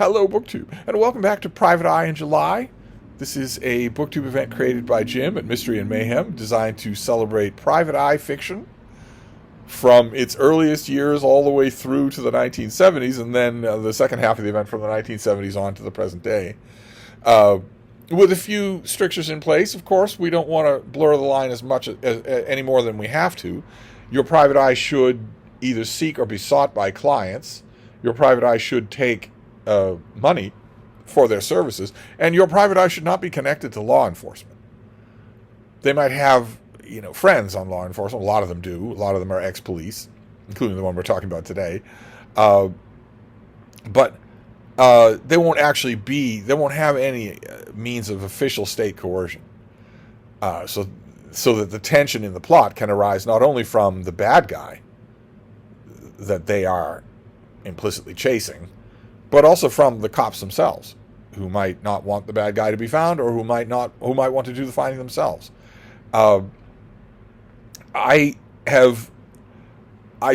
Hello, BookTube, and welcome back to Private Eye in July. This is a BookTube event created by Jim at Mystery and Mayhem, designed to celebrate private eye fiction from its earliest years all the way through to the 1970s, and then the second half of the event from the 1970s on to the present day. With a few strictures in place, of course, we don't want to blur the line as much any more than we have to. Your private eye should either seek or be sought by clients. Your private eye should take money for their services, and your private eye should not be connected to law enforcement. They might have, friends on law enforcement. A lot of them do. A lot of them are ex-police, including the one we're talking about today. But they won't actually they won't have any means of official state coercion. So that the tension in the plot can arise not only from the bad guy that they are implicitly chasing, but also from the cops themselves, who might not want the bad guy to be found, or who might want to do the finding themselves. I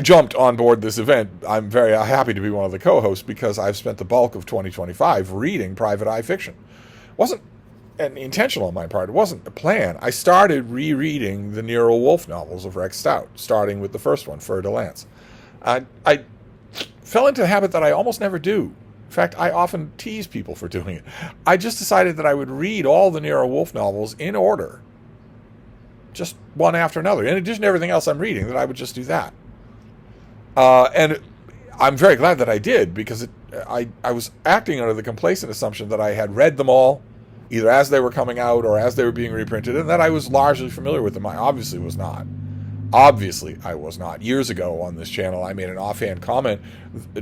jumped on board this event. I'm very happy to be one of the co-hosts because I've spent the bulk of 2025 reading private eye fiction. It wasn't an intentional on my part. It wasn't a plan. I started rereading the Nero Wolfe novels of Rex Stout, starting with the first one, Fer de Lance. I fell into a habit that I almost never do. In fact, I often tease people for doing it. I just decided that I would read all the Nero Wolfe novels in order, just one after another. In addition to everything else I'm reading, that I would just do that. And I'm very glad that I did, because I was acting under the complacent assumption that I had read them all, either as they were coming out or as they were being reprinted, and that I was largely familiar with them. I obviously was not. Years ago on this channel, I made an offhand comment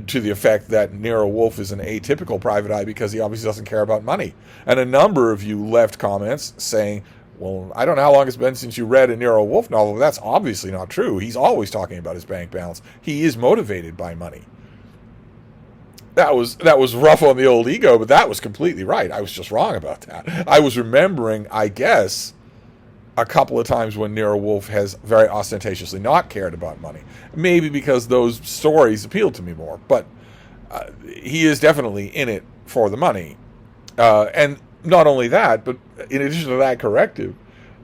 to the effect that Nero Wolfe is an atypical private eye because he obviously doesn't care about money. And a number of you left comments saying, well, I don't know how long it's been since you read a Nero Wolfe novel, but that's obviously not true. He's always talking about his bank balance. He is motivated by money. That was rough on the old ego, but that was completely right. I was just wrong about that. I was remembering, I guess, a couple of times when Nero Wolfe has very ostentatiously not cared about money. Maybe because those stories appealed to me more. But he is definitely in it for the money. And not only that, but in addition to that corrective,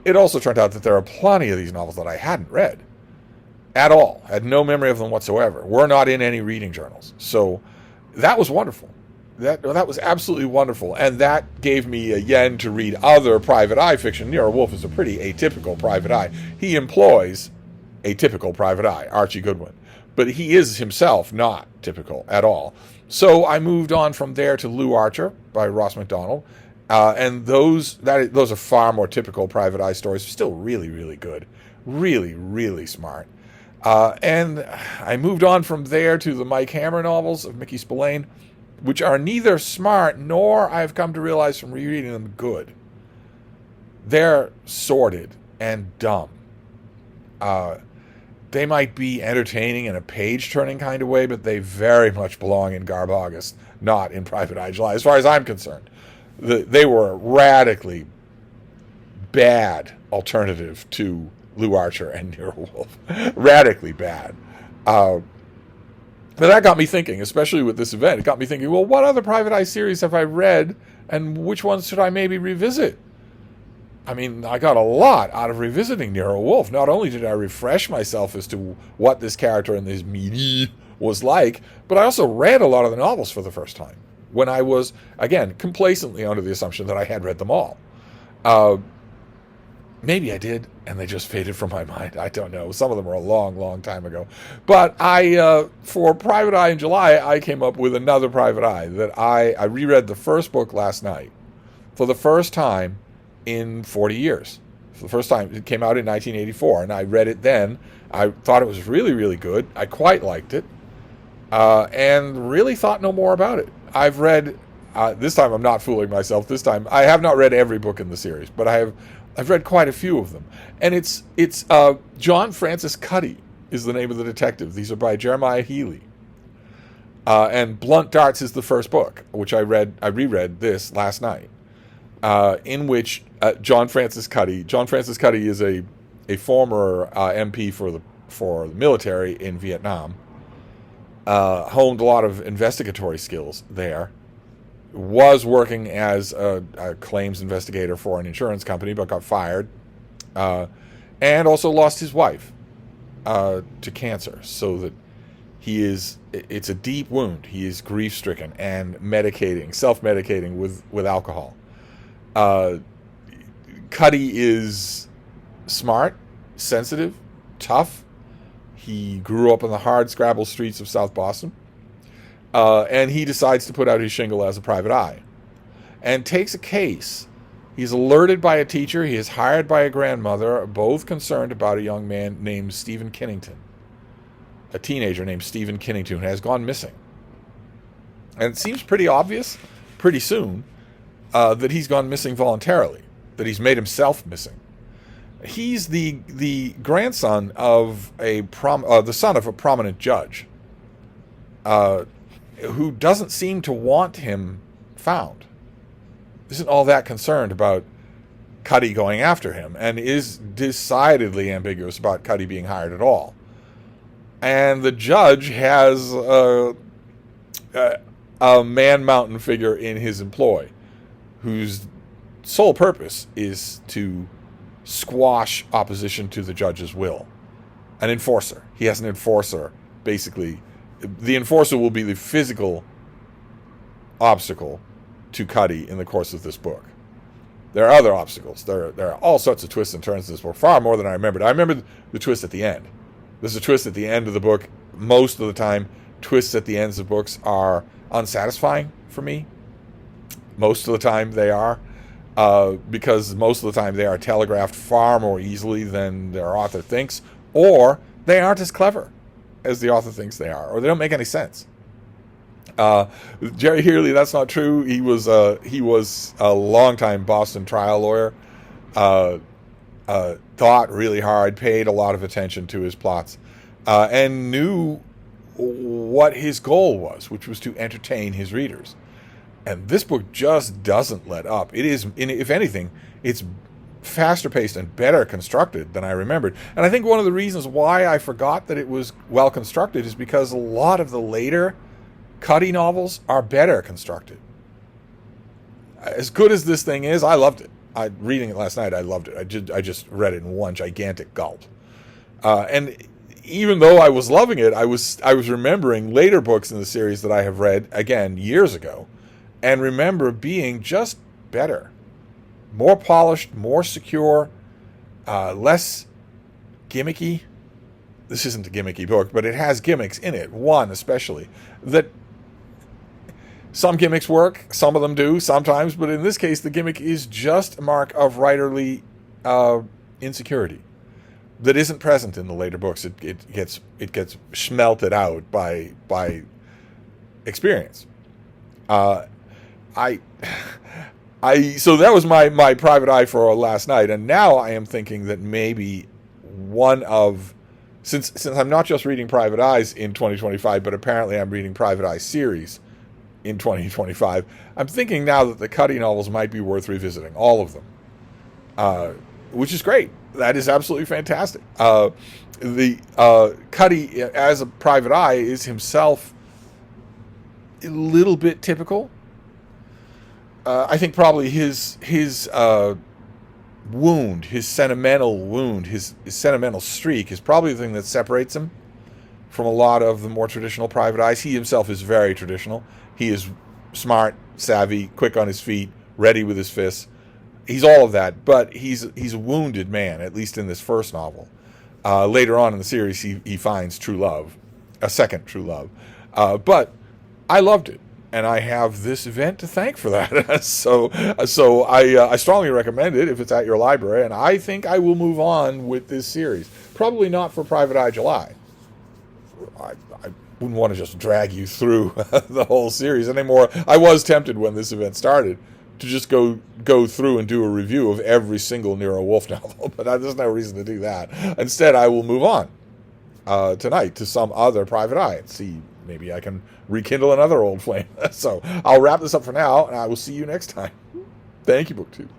it also turned out that there are plenty of these novels that I hadn't read at all. Had no memory of them whatsoever. Were not in any reading journals. So that was wonderful. That was absolutely wonderful, and that gave me a yen to read other private eye fiction. Nero Wolfe is a pretty atypical private eye. He employs a typical private eye, Archie Goodwin, but he is himself not typical at all. So I moved on from there to Lou Archer by Ross MacDonald, and those are far more typical private eye stories. Still really, really good, really, really smart. And I moved on from there to the Mike Hammer novels of Mickey Spillane, which are neither smart nor, I've come to realize from rereading them, good. They're sordid and dumb. They might be entertaining in a page-turning kind of way, but they very much belong in Garb August, not in Private Eye July, as far as I'm concerned. They were a radically bad alternative to Lou Archer and Nero Wolfe. Radically bad. But that got me thinking, especially with this event. It got me thinking, well, what other Private Eye series have I read, and which ones should I maybe revisit? I mean, I got a lot out of revisiting Nero Wolfe. Not only did I refresh myself as to what this character in this media was like, but I also read a lot of the novels for the first time, when I was, again, complacently under the assumption that I had read them all. Maybe I did, and they just faded from my mind. I don't know. Some of them were a long, long time ago. But for Private Eye in July, I came up with another Private Eye that I reread the first book last night for the first time in 40 years. For the first time. It came out in 1984, and I read it then. I thought it was really, really good. I quite liked it, and really thought no more about it. I've read, this time I'm not fooling myself, this time I have not read every book in the series, but I've read quite a few of them. And it's John Francis Cuddy is the name of the detective. These are by Jeremiah Healy. And Blunt Darts is the first book, which I reread this last night, in which John Francis Cuddy is a former MP for the military in Vietnam, honed a lot of investigatory skills there, was working as a claims investigator for an insurance company, but got fired, and also lost his wife to cancer. So that it's a deep wound. He is grief-stricken and self-medicating with alcohol. Cuddy is smart, sensitive, tough. He grew up in the hard scrabble streets of South Boston. And he decides to put out his shingle as a private eye and takes a case. He's alerted by a teacher. He is hired by a grandmother, both concerned about a young man named Stephen Kinnington, a teenager named Stephen Kinnington, who has gone missing. And it seems pretty obvious pretty soon that he's gone missing voluntarily, that he's made himself missing. He's the grandson of the son of a prominent judge, who doesn't seem to want him found. Isn't all that concerned about Cuddy going after him, and is decidedly ambiguous about Cuddy being hired at all. And the judge has a Man Mountain figure in his employ, whose sole purpose is to squash opposition to the judge's will. An enforcer. He has an enforcer, basically. The enforcer will be the physical obstacle to Cuddy in the course of this book. There are other obstacles. There are all sorts of twists and turns in this book, far more than I remembered. I remembered the twist at the end. There's a twist at the end of the book. Most of the time, twists at the ends of books are unsatisfying for me. Most of the time they are, because most of the time they are telegraphed far more easily than their author thinks, or they aren't as clever as the author thinks they are, or they don't make any sense. Jerry Healy, that's not true. He was a longtime Boston trial lawyer, thought really hard, paid a lot of attention to his plots, and knew what his goal was, which was to entertain his readers. And this book just doesn't let up. It is, if anything, it's faster paced and better constructed than I remembered. And I think one of the reasons why I forgot that it was well constructed is because a lot of the later Cuddy novels are better constructed. As good as this thing is, I loved it. Reading it last night, I loved it. I just read it in one gigantic gulp. And even though I was loving it, I was remembering later books in the series that I have read, again, years ago, and remember being just better. More polished, more secure, less gimmicky. This isn't a gimmicky book, but it has gimmicks in it. One especially. That some gimmicks work, some of them do sometimes, but in this case the gimmick is just a mark of writerly insecurity that isn't present in the later books. It gets schmelted out by experience. So that was my private eye for last night, and now I am thinking that maybe since I'm not just reading Private Eyes in 2025, but apparently I'm reading Private Eye series in 2025, I'm thinking now that the Cuddy novels might be worth revisiting, all of them, which is great. That is absolutely fantastic. The Cuddy as a private eye is himself a little bit typical. I think probably his wound, his sentimental wound, his sentimental streak is probably the thing that separates him from a lot of the more traditional private eyes. He himself is very traditional. He is smart, savvy, quick on his feet, ready with his fists. He's all of that, but he's a wounded man, at least in this first novel. Later on in the series, he finds true love, a second true love. But I loved it, and I have this event to thank for that. So I strongly recommend it if it's at your library, and I think I will move on with this series. Probably not for Private Eye July. I wouldn't want to just drag you through the whole series anymore. I was tempted when this event started to just go through and do a review of every single Nero Wolfe novel, but there's no reason to do that. Instead, I will move on tonight to some other Private Eye and see maybe I can rekindle another old flame. So I'll wrap this up for now, and I will see you next time. Thank you, BookTube.